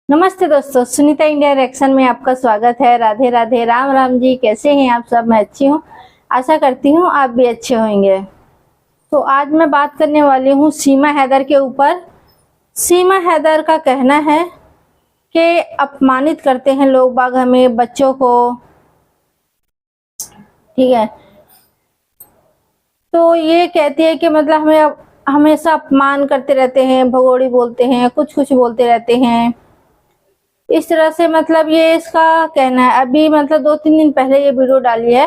नमस्ते दोस्तों, Sunita India reaction में आपका स्वागत है। राधे राधे, राम राम जी। कैसे हैं आप सब? मैं अच्छी हूँ, आशा करती हूँ आप भी अच्छे होंगे। तो आज मैं बात करने वाली हूँ सीमा हैदर के ऊपर। सीमा हैदर का कहना है कि अपमानित करते हैं लोग बाग हमें, बच्चों को। ठीक है, तो ये कहती है कि मतलब हमें हमेशा अपमान करते रहते हैं, भगोड़ी बोलते हैं, कुछ कुछ बोलते रहते हैं इस तरह से। मतलब ये इसका कहना है। अभी मतलब 2-3 दिन पहले ये वीडियो डाली है,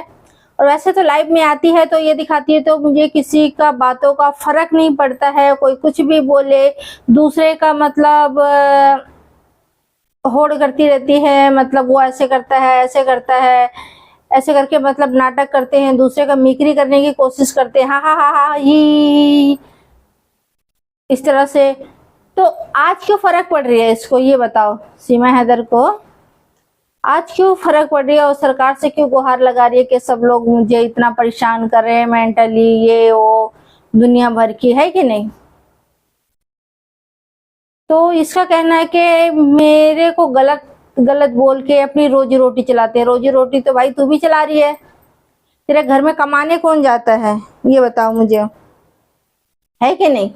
और वैसे तो लाइव में आती है तो ये दिखाती है, तो मुझे किसी का बातों का फर्क नहीं पड़ता है। कोई कुछ भी बोले, दूसरे का मतलब होड़ करती रहती है। मतलब वो ऐसे करता है, ऐसे करता है, ऐसे करके मतलब नाटक करते हैं, दूसरे का मिक्री करने की कोशिश करते हैं। हाँ हाँ हाँ हाँ ही, इस तरह से। तो आज क्यों फर्क पड़ रही है इसको, ये बताओ। सीमा हैदर को आज क्यों फर्क पड़ रही है, और सरकार से क्यों गुहार लगा रही है कि सब लोग मुझे इतना परेशान कर रहे हैं मेंटली, ये वो दुनिया भर की, है कि नहीं। तो इसका कहना है कि मेरे को गलत गलत बोल के अपनी रोजी रोटी चलाते हैं। रोजी रोटी तो भाई तू भी चला रही है, तेरे घर में कमाने कौन जाता है, ये बताओ मुझे, है कि नहीं।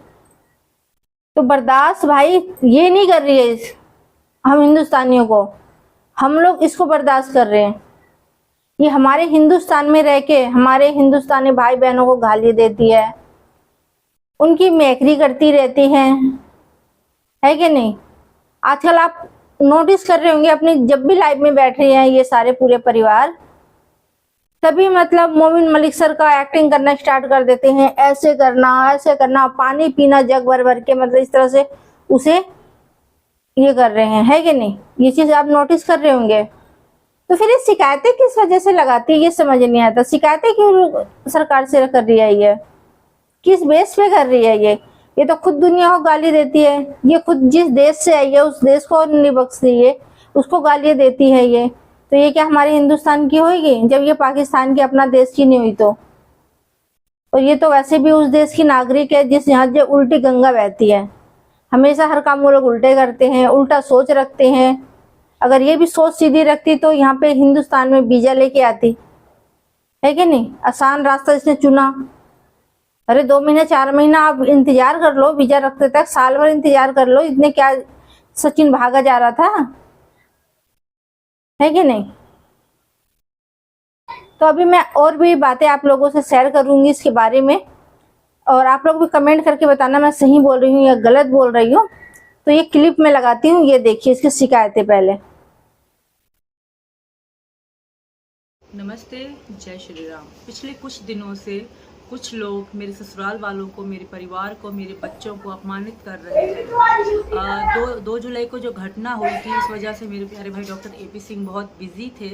तो बर्दाश्त भाई ये नहीं कर रही है हम हिंदुस्तानियों को, हम लोग इसको बर्दाश्त कर रहे हैं। ये हमारे हिंदुस्तान में रह के हमारे हिंदुस्तानी भाई बहनों को गाली देती है, उनकी मैकरी करती रहती है कि नहीं। आजकल आप नोटिस कर रहे होंगे, अपनी जब भी लाइव में बैठ रहे हैं ये सारे पूरे परिवार, तभी मतलब मोमिन मलिक सर का एक्टिंग करना स्टार्ट कर देते हैं। ऐसे करना, पानी पीना जग भर भर के, मतलब इस तरह से उसे ये कर रहे हैं, है कि नहीं। ये चीज आप नोटिस कर रहे होंगे। तो फिर ये शिकायतें किस वजह से लगाती है, ये समझ नहीं आता। शिकायतें क्यों सरकार से कर रही है, ये किस बेस पे कर रही है। ये तो खुद दुनिया को गाली देती है। ये खुद जिस देश से आई है उस देश को नहीं बख्शती है, उसको गालियां देती है ये। तो ये क्या हमारे हिंदुस्तान की होगी, जब ये पाकिस्तान की अपना देश की नहीं हुई तो। और ये तो वैसे भी उस देश की नागरिक है जिस यहाँ जो उल्टी गंगा बहती है। हमेशा हर काम वो लोग उल्टे करते हैं, उल्टा सोच रखते हैं। अगर ये भी सोच सीधी रखती तो यहाँ पे हिंदुस्तान में वीजा लेके आती, है कि नहीं। आसान रास्ता इसने चुना। अरे 2 महीने 4 महीना आप इंतजार कर लो वीजा रखते तक, साल भर इंतजार कर लो। इतने क्या सचिन भागा जा रहा था, है कि नहीं। तो अभी मैं और भी बातें आप लोगों से शेयर करूंगी इसके बारे में, और आप लोग भी कमेंट करके बताना मैं सही बोल रही हूँ या गलत बोल रही हूँ। तो ये क्लिप में लगाती हूँ, ये देखिए इसकी शिकायतें पहले। नमस्ते, जय श्री राम। पिछले कुछ दिनों से कुछ लोग मेरे ससुराल वालों को, मेरे परिवार को, मेरे बच्चों को अपमानित कर रहे हैं। 2 जुलाई को जो घटना हुई थी, इस वजह से मेरे प्यारे भाई डॉक्टर एपी सिंह बहुत बिजी थे,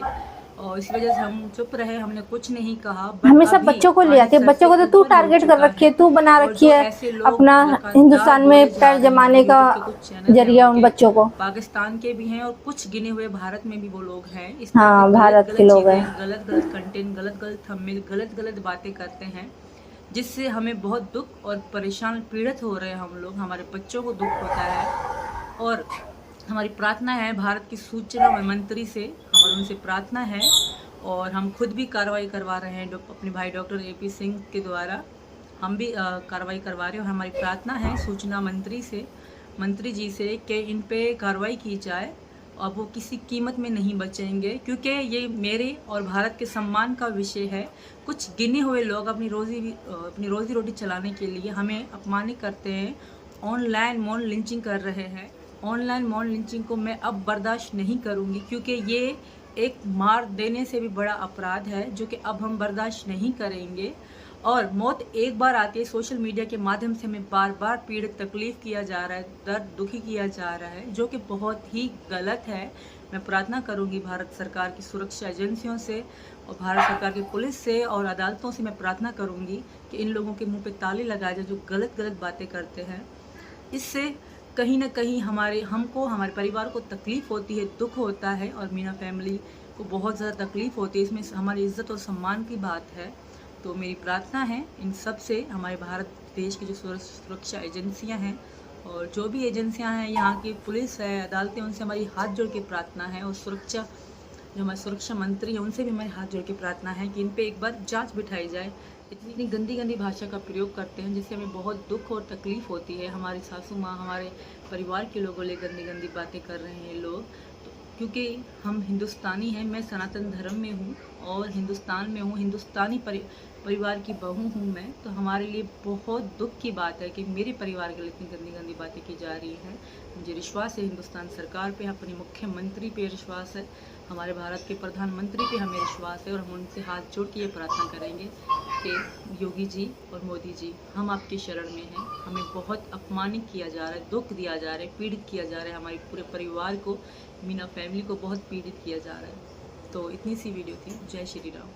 और इस वजह से हम चुप रहे, हमने कुछ नहीं कहा। हमेशा बच्चों को ले आती है, बच्चों को तो तू टारगेट कर रखी है, तू बना रखी है अपना हिंदुस्तान में पैर जमाने का जरिया उन बच्चों को। पाकिस्तान के भी हैं और कुछ गिने हुए भारत में भी वो लोग हैं। इस हाँ, भारत के लोग हैं। गलत गलत कंटेंट, गलत गलत थंबनेल, गलत गलत बातें करते हैं, जिससे हमें बहुत दुख और परेशान पीड़ित हो रहे हैं हम लोग। हमारे बच्चों को दुख होता है, और हमारी प्रार्थना है भारत की सूचना मंत्री से, हमारी उनसे प्रार्थना है, और हम खुद भी कार्रवाई करवा रहे हैं अपने भाई डॉक्टर एपी सिंह के द्वारा। हम भी कार्रवाई करवा रहे हैं, और हमारी प्रार्थना है सूचना मंत्री जी से कि इन पे कार्रवाई की जाए, और वो किसी कीमत में नहीं बचेंगे, क्योंकि ये मेरे और भारत के सम्मान का विषय है। कुछ गिने हुए लोग अपनी रोजी रोटी चलाने के लिए हमें अपमानित करते हैं, ऑनलाइन मॉन लिंचिंग कर रहे हैं। ऑनलाइन मॉन लिंचिंग को मैं अब बर्दाश्त नहीं करूंगी, क्योंकि ये एक मार देने से भी बड़ा अपराध है, जो कि अब हम बर्दाश्त नहीं करेंगे। और मौत एक बार आती है, सोशल मीडिया के माध्यम से हमें बार बार पीड़ित, तकलीफ किया जा रहा है, दर्द दुखी किया जा रहा है, जो कि बहुत ही गलत है। मैं प्रार्थना करूंगी भारत सरकार की सुरक्षा एजेंसियों से, और भारत सरकार की पुलिस से और अदालतों से मैं प्रार्थना करूंगी कि इन लोगों के मुंह पे ताले लगाए जाए जो गलत गलत बातें करते हैं। इससे कहीं ना कहीं हमारे परिवार को तकलीफ होती है, दुख होता है, और मीना फैमिली को बहुत ज़्यादा तकलीफ होती है। इसमें हमारी इज्जत और सम्मान की बात है। तो मेरी प्रार्थना है इन सब से, हमारे भारत देश की जो सुरक्षा एजेंसियां हैं और जो भी एजेंसियां हैं, यहाँ की पुलिस है, अदालतें, उनसे हमारी हाथ जोड़ के प्रार्थना है, और सुरक्षा, जो हमारे सुरक्षा मंत्री हैं, उनसे भी हमारी हाथ जोड़ के प्रार्थना है कि इन पे एक बार जांच बिठाई जाए। इतनी गंदी गंदी भाषा का प्रयोग करते हैं जिससे हमें बहुत दुख और तकलीफ होती है। हमारी सासू माँ, हमारे परिवार के लोगों ले गंदी गंदी बातें कर रहे हैं लोग, तो क्योंकि हम हिंदुस्तानी हैं, मैं सनातन धर्म में हूँ और हिंदुस्तान में हूँ, हिंदुस्तानी परिवार की बहू हूँ मैं, तो हमारे लिए बहुत दुख की बात है कि मेरे परिवार के लिए इतनी गंदी गंदी बातें की जा रही हैं। मुझे विश्वास है हिंदुस्तान सरकार पे, अपने मुख्यमंत्री पे विश्वास है, हमारे भारत के प्रधानमंत्री पे हमें विश्वास है, और हम उनसे हाथ जोड़ के ये प्रार्थना करेंगे कि योगी जी और मोदी जी, हम आपके शरण में हैं। हमें बहुत अपमानित किया जा रहा है, दुख दिया जा रहा है, पीड़ित किया जा रहा है, हमारे पूरे परिवार को, मीना फैमिली को बहुत पीड़ित किया जा रहा है। तो इतनी सी वीडियो थी। जय श्री राम।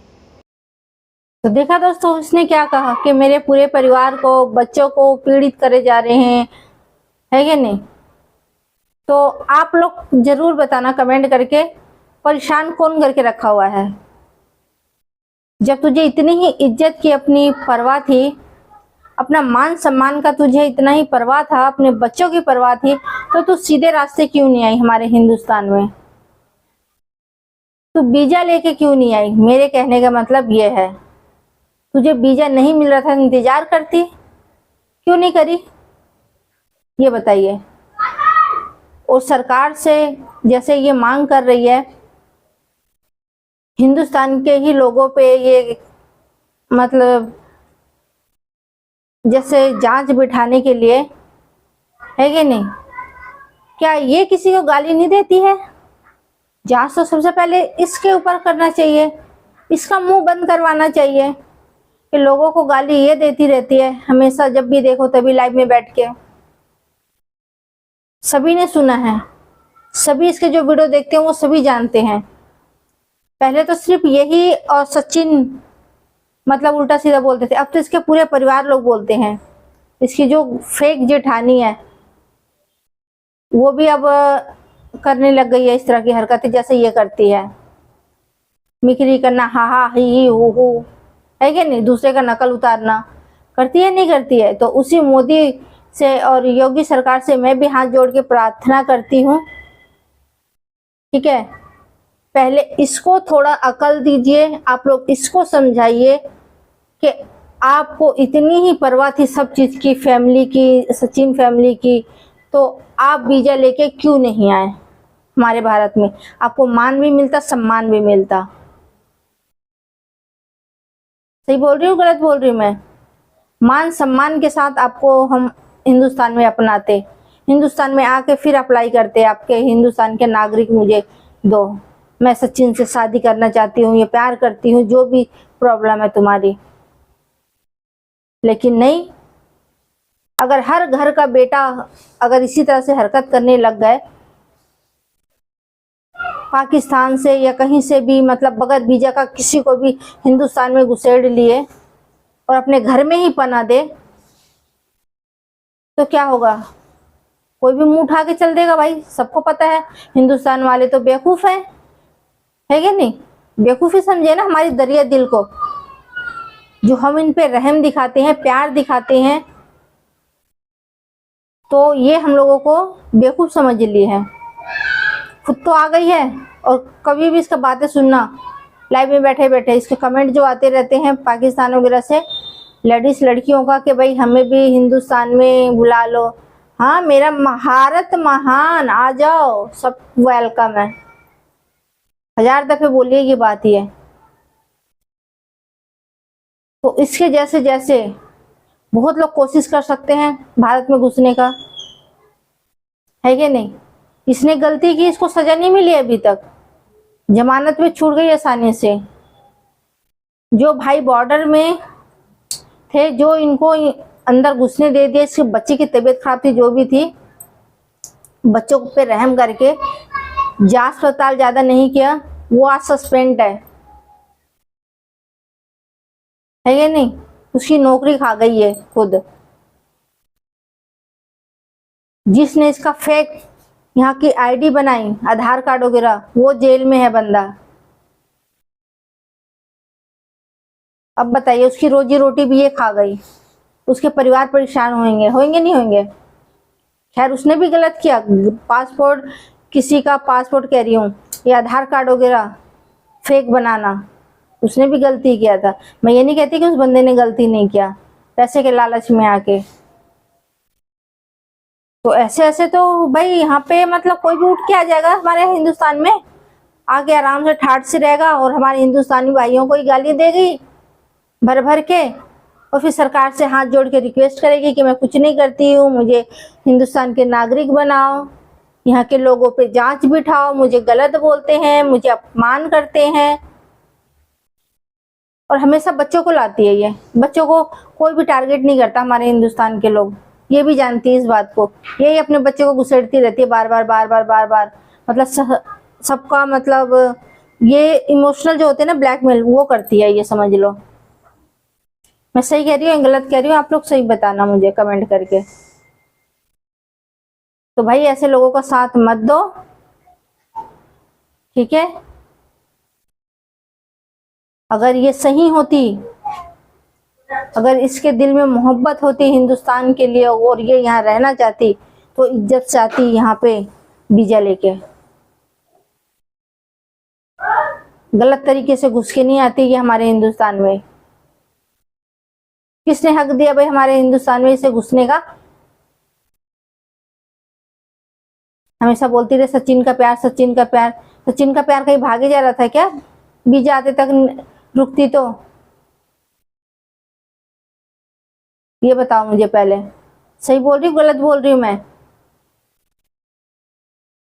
तो देखा दोस्तों, उसने क्या कहा कि मेरे पूरे परिवार को, बच्चों को पीड़ित करे जा रहे हैं, है कि नहीं? तो आप लोग जरूर बताना कमेंट करके, परेशान कौन करके रखा हुआ है? जब तुझे इतनी ही इज्जत की अपनी परवाह थी, अपना मान सम्मान का तुझे इतना ही परवाह था, अपने बच्चों की परवाह थी, तो तू सीधे रास्ते क्यों नहीं आई हमारे हिंदुस्तान में? तू वीजा लेके क्यों नहीं आई? मेरे कहने का मतलब ये है, तुझे वीजा नहीं मिल रहा था, इंतजार करती, क्यों नहीं करी? ये बताइए। और सरकार से जैसे ये मांग कर रही है, हिंदुस्तान के ही लोगों पे ये मतलब जैसे जांच बिठाने के लिए, है कि नहीं? क्या ये किसी को गाली नहीं देती है? जांच तो सबसे पहले इसके ऊपर करना चाहिए, इसका मुंह बंद करवाना चाहिए कि लोगों को गाली ये देती रहती है हमेशा, जब भी देखो तभी लाइव में बैठ के। सभी ने सुना है, सभी इसके जो वीडियो देखते हैं वो सभी जानते हैं। पहले तो सिर्फ यही और सचिन मतलब उल्टा सीधा बोलते थे, अब तो इसके पूरे परिवार लोग बोलते हैं। इसकी जो फेक जेठानी है वो भी अब करने लग गई है इस तरह की हरकतें जैसे ये करती है। मिक्री करना, हा हा ही हु, है कि नहीं? दूसरे का नकल उतारना करती है, नहीं करती है? तो उसी मोदी से और योगी सरकार से मैं भी हाथ जोड़ के प्रार्थना करती हूँ, ठीक है? पहले इसको थोड़ा अकल दीजिए, आप लोग इसको समझाइए कि आपको इतनी ही परवाह थी सब चीज की, फैमिली की, सचिन फैमिली की, तो आप वीजा लेके क्यों नहीं आए हमारे भारत में? आपको मान भी मिलता, सम्मान भी मिलता। सही बोल रही हूँ, गलत बोल रही हूँ मैं? मान सम्मान के साथ आपको हम हिंदुस्तान में अपनाते, हिंदुस्तान में आके फिर अप्लाई करते, आपके हिंदुस्तान के नागरिक मुझे दो, मैं सचिन से शादी करना चाहती हूँ, ये प्यार करती हूँ, जो भी प्रॉब्लम है तुम्हारी। लेकिन नहीं, अगर हर घर का बेटा अगर इसी तरह से हरकत करने लग गए, पाकिस्तान से या कहीं से भी, मतलब बगैर वीजा का किसी को भी हिंदुस्तान में घुसेड़ लिए और अपने घर में ही पना दे, तो क्या होगा? कोई भी मुंह उठा के चल देगा भाई। सबको पता है हिंदुस्तान वाले तो बेवकूफ है कि नहीं? बेवकूफी समझे ना हमारी दरिया दिल को, जो हम इन पे रहम दिखाते हैं, प्यार दिखाते हैं, तो ये हम लोगों को बेवकूफ समझ ली है। खुद तो आ गई है, और कभी भी इसका बातें सुनना, लाइव में बैठे बैठे इसके कमेंट जो आते रहते हैं पाकिस्तान वगैरह से लेडीज लड़कियों का कि भाई हमें भी हिंदुस्तान में बुला लो। हाँ, मेरा भारत महान, आ जाओ, सब वेलकम है। 1000 दफे बोलिए ये बात ही है। तो इसके जैसे जैसे बहुत लोग कोशिश कर सकते हैं भारत में घुसने का, है कि नहीं? इसने गलती की, इसको सजा नहीं मिली अभी तक, जमानत में छूट गई आसानी से। जो भाई बॉर्डर में थे, जो इनको अंदर घुसने दे दिया, इसके बच्चे की तबीयत खराब थी, जो भी थी, बच्चों पे रहम करके जांच पड़ताल ज्यादा नहीं किया, वो आज सस्पेंड है कि नहीं? उसकी नौकरी खा गई है खुद। जिसने इसका फेक यहाँ की आईडी बनाई, आधार कार्ड वगैरह, वो जेल में है बंदा। अब बताइए, उसकी रोजी रोटी भी ये खा गई, उसके परिवार परेशान होंगे नहीं होंगे? खैर उसने भी गलत किया, पासपोर्ट, किसी का पासपोर्ट कह रही हूँ, या आधार कार्ड वगैरह फेक बनाना, उसने भी गलती किया था। मैं ये नहीं कहती कि उस बंदे ने गलती नहीं किया, पैसे के लालच में आके। तो ऐसे ऐसे तो भाई यहाँ पे मतलब कोई भी उठ के आ जाएगा हमारे हिंदुस्तान में, आके आराम से ठाट से रहेगा और हमारे हिंदुस्तानी भाइयों को ही गाली देगी भर भर के, और फिर सरकार से हाथ जोड़ के रिक्वेस्ट करेगी कि मैं कुछ नहीं करती हूँ, मुझे हिंदुस्तान के नागरिक बनाओ, यहाँ के लोगों पे जांच बिठाओ, मुझे गलत बोलते हैं, मुझे अपमान करते हैं। और हमेशा बच्चों को लाती है ये, बच्चों को कोई भी टारगेट नहीं करता हमारे हिंदुस्तान के लोग, ये भी जानती है इस बात को, यही अपने बच्चों को घुसेड़ती रहती है बार बार बार बार बार बार। मतलब सबका मतलब ये इमोशनल जो होते हैं ना, ब्लैकमेल, वो करती है ये, समझ लो। मैं सही कह रही हूँ गलत कह रही हूँ, आप लोग सही बताना मुझे कमेंट करके। तो भाई ऐसे लोगों का साथ मत दो, ठीक है। अगर ये सही होती, अगर इसके दिल में मोहब्बत होती हिंदुस्तान के लिए और ये यहाँ रहना चाहती, तो इज्जत से आती यहाँ पे वीजा लेके, गलत तरीके से घुस के नहीं आती ये हमारे हिंदुस्तान में। किसने हक दिया भाई हमारे हिंदुस्तान में इसे घुसने का? हमेशा बोलती रहे सचिन का प्यार, सचिन का प्यार। सचिन का प्यार कहीं भागे जा रहा था क्या वीजा आते तक रुकती तो? ये बताओ मुझे पहले, सही बोल रही हूँ गलत बोल रही हूँ मैं?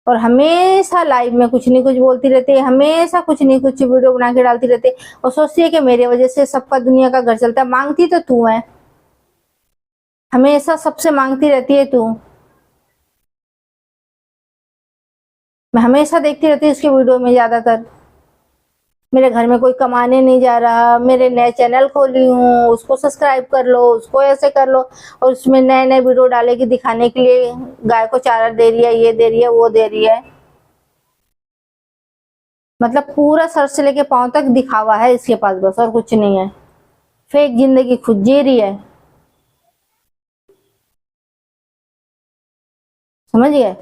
और हमेशा लाइव में कुछ नहीं कुछ बोलती रहती है, हमेशा कुछ नहीं कुछ वीडियो बना के डालती रहती है, और सोचती है कि मेरे वजह से सबका दुनिया का घर चलता है। मांगती तो तू है, हमेशा सबसे मांगती रहती है तू। मैं हमेशा देखती रहती हूँ उसके वीडियो में, ज्यादातर मेरे घर में कोई कमाने नहीं जा रहा, मेरे नए चैनल खोली हूँ, उसको सब्सक्राइब कर लो, उसको ऐसे कर लो, और उसमें नए नए वीडियो डालेगी दिखाने के लिए, गाय को चारा दे रही है, ये दे रही है, वो दे रही है। मतलब पूरा सर से लेके पांव तक दिखावा है इसके पास, बस और कुछ नहीं है। फेक जिंदगी खुद जी रही है, समझ गए?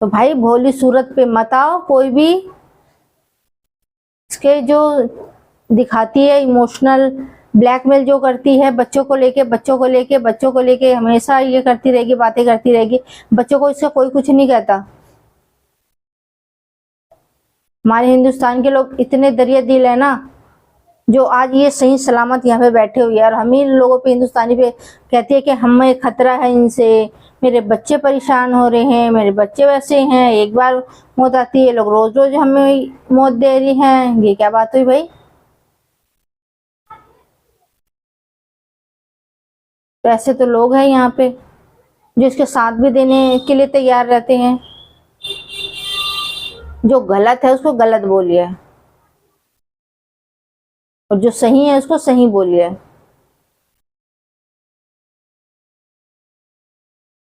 तो भाई भोली सूरत पे मत आओ कोई भी। इसके जो दिखाती है इमोशनल ब्लैकमेल जो करती है, बच्चों को लेके बच्चों को लेके बच्चों को लेके हमेशा ये करती रहेगी, बातें करती रहेगी। बच्चों को इसका कोई कुछ नहीं कहता। हमारे हिंदुस्तान के लोग इतने दरिया दिल है ना, जो आज ये सही सलामत यहाँ पे बैठे हुए हैं, और हम ही लोगों पे, हिंदुस्तानी पे कहती है कि हमें खतरा है इनसे, मेरे बच्चे परेशान हो रहे हैं, मेरे बच्चे वैसे हैं, एक बार मौत आती है, लोग रोज रोज हमें मौत दे रही हैं। ये क्या बात हुई भाई? तो ऐसे तो लोग हैं यहाँ पे जो इसके साथ भी देने के लिए तैयार रहते हैं। जो गलत है उसको गलत बोलिए, और जो सही है उसको सही बोलिए।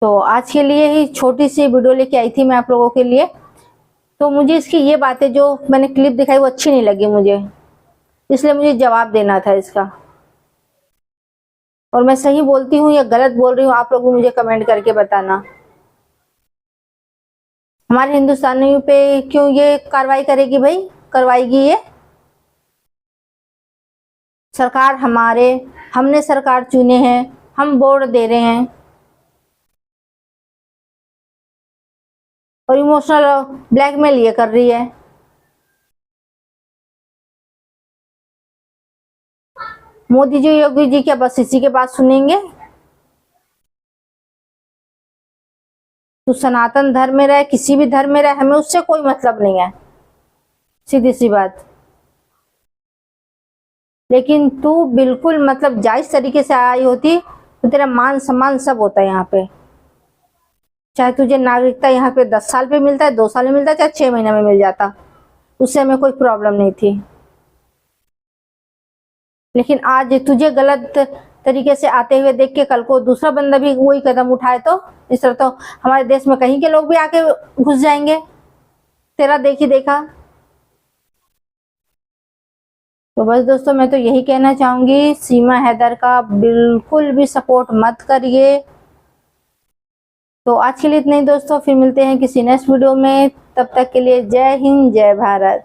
तो आज के लिए ही छोटी सी वीडियो लेके आई थी मैं आप लोगों के लिए। तो मुझे इसकी ये बातें जो मैंने क्लिप दिखाई वो अच्छी नहीं लगी मुझे, इसलिए मुझे जवाब देना था इसका। और मैं सही बोलती हूँ या गलत बोल रही हूँ, आप लोग मुझे कमेंट करके बताना। हमारे हिंदुस्तानियों पे क्यों ये कार्रवाई करेगी भाई, करवाएगी ये सरकार? हमने सरकार चुने हैं, हम वोट दे रहे हैं, और इमोशनल ब्लैकमेल ये कर रही है। मोदी जी, योगी जी क्या बस इसी के बात सुनेंगे? तू सनातन धर्म में रहे, किसी भी धर्म में रहे, हमें उससे कोई मतलब नहीं है, सीधी सी बात। लेकिन तू बिल्कुल मतलब जायज तरीके से आई होती तो तेरा मान सम्मान सब होता है यहाँ पे। चाहे तुझे नागरिकता यहाँ पे 10 साल पे मिलता है, 2 साल में मिलता है, चाहे 6 महीने में मिल जाता, उससे हमें कोई प्रॉब्लम नहीं थी। लेकिन आज तुझे गलत तरीके से आते हुए देख के कल को दूसरा बंदा भी वही कदम उठाए तो इस तरह तो हमारे देश में कहीं के लोग भी आके घुस जाएंगे, तेरा देखी देखा। तो बस दोस्तों मैं तो यही कहना चाहूंगी, सीमा हैदर का बिल्कुल भी सपोर्ट मत करिए। तो आज के लिए इतना ही दोस्तों, फिर मिलते हैं किसी नेक्स्ट वीडियो में। तब तक के लिए जय हिंद, जय भारत।